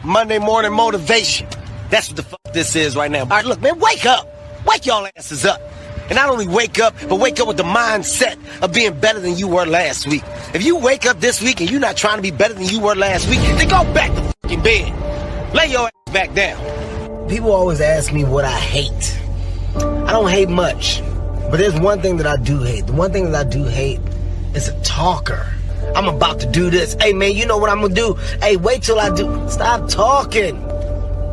Monday morning motivation. That's what the fuck this is right now. All right, look, man, wake up. Wake y'all asses up. And not only wake up, but wake up with the mindset of being better than you were last week. If you wake up this week and you're not trying to be better than you were last week, then go back to fucking bed. Lay your ass back down. People always ask me what I hate. I don't hate much. But there's one thing that I do hate. The one thing that I do hate is a talker. I'm about to do this. Hey, man, you know what I'm going to do? Hey, wait till I do. Stop talking.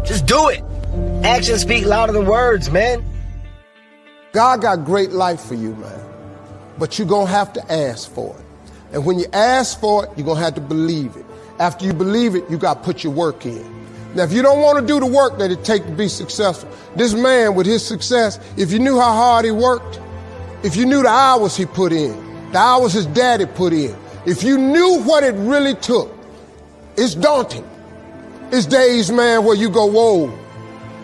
Just do it. Actions speak louder than words, man. God got great life for you, man. But you're going to have to ask for it. And when you ask for it, you're going to have to believe it. After you believe it, you got to put your work in. Now, if you don't want to do the work that it takes to be successful, this man with his success, if you knew how hard he worked, if you knew the hours he put in, the hours his daddy put in, if you knew what it really took, it's daunting. It's days, man, where you go, whoa,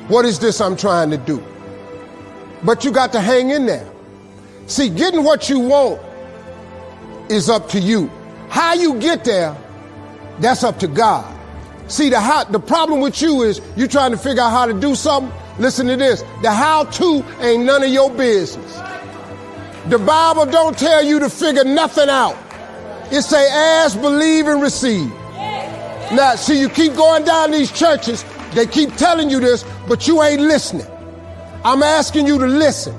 what is this I'm trying to do? But you got to hang in there. See, getting what you want is up to you. How you get there, that's up to God. See, the problem with you is you trying to figure out how to do something. Listen to this. The how-to ain't none of your business. The Bible don't tell you to figure nothing out. It say ask, believe, and receive. Now, see, you keep going down these churches, they keep telling you this, but you ain't listening. I'm asking you to listen.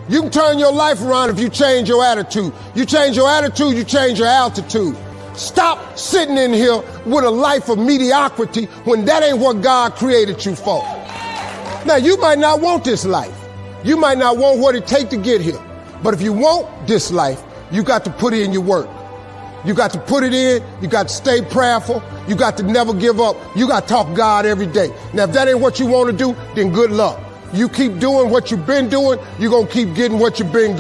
You can turn your life around if you change your attitude. You change your attitude, you change your altitude. Stop sitting in here with a life of mediocrity when that ain't what God created you for. Now, you might not want this life. You might not want what it takes to get here. But if you want this life, you got to put in your work. You got to put it in. You got to stay prayerful. You got to never give up. You got to talk God every day. Now, if that ain't what you want to do, then good luck. You keep doing what you've been doing, you're going to keep getting what you've been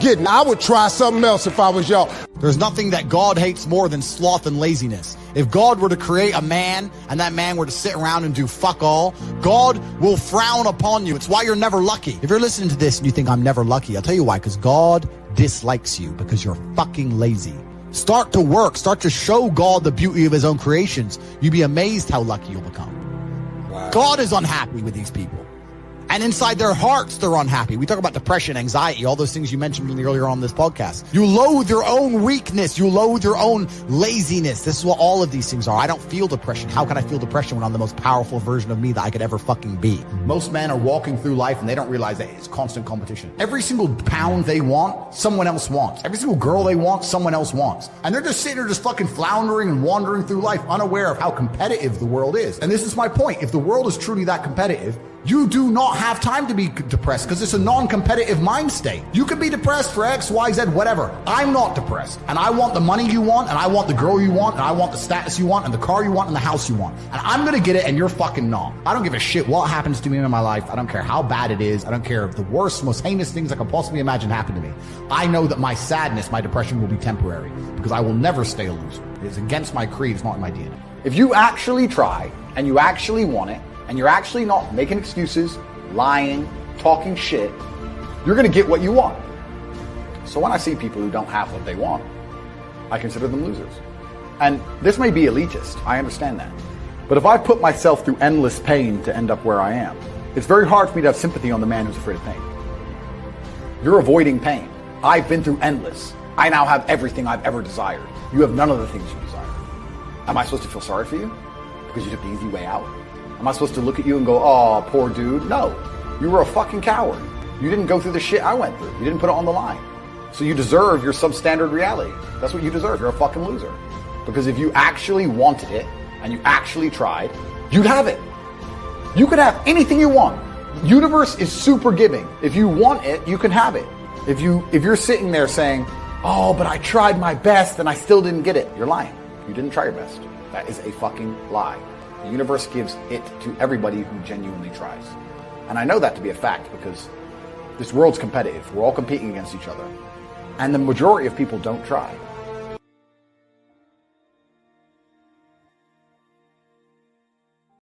getting. I would try something else if I was y'all. There's nothing that God hates more than sloth and laziness. If God were to create a man and that man were to sit around and do fuck all, God will frown upon you. It's why you're never lucky. If you're listening to this and you think I'm never lucky, I'll tell you why, because God dislikes you because you're fucking lazy. Start to work. Start to show God the beauty of his own creations. You'd be amazed how lucky you'll become. Wow. God is unhappy with these people. And inside their hearts, they're unhappy. We talk about depression, anxiety, all those things you mentioned earlier on this podcast. You loathe your own weakness. You loathe your own laziness. This is what all of these things are. I don't feel depression. How can I feel depression when I'm the most powerful version of me that I could ever fucking be? Most men are walking through life and they don't realize that it's constant competition. Every single pound they want, someone else wants. Every single girl they want, someone else wants. And they're just sitting there just fucking floundering and wandering through life unaware of how competitive the world is. And this is my point. If the world is truly that competitive, you do not have time to be depressed because it's a non-competitive mind state. You can be depressed for X, Y, Z, whatever. I'm not depressed. And I want the money you want, and I want the girl you want, and I want the status you want, and the car you want, and the house you want. And I'm going to get it, and you're fucking not. I don't give a shit what happens to me in my life. I don't care how bad it is. I don't care if the worst, most heinous things I could possibly imagine happen to me. I know that my sadness, my depression will be temporary because I will never stay a loser. It's against my creed. It's not in my DNA. If you actually try, and you actually want it, and you're actually not making excuses, lying, talking shit, you're going to get what you want. So when I see people who don't have what they want, I consider them losers. And this may be elitist, I understand that. But if I put myself through endless pain to end up where I am, it's very hard for me to have sympathy on the man who's afraid of pain. You're avoiding pain. I've been through endless. I now have everything I've ever desired. You have none of the things you desire. Am I supposed to feel sorry for you because you took the easy way out? Am I supposed to look at you and go, oh, poor dude? No, you were a fucking coward. You didn't go through the shit I went through. You didn't put it on the line. So you deserve your substandard reality. That's what you deserve. You're a fucking loser. Because if you actually wanted it and you actually tried, you'd have it. You could have anything you want. The universe is super giving. If you want it, you can have it. If you're sitting there saying, oh, but I tried my best and I still didn't get it, you're lying. You didn't try your best. That is a fucking lie. The universe gives it to everybody who genuinely tries. And I know that to be a fact because this world's competitive. We're all competing against each other. And the majority of people don't try.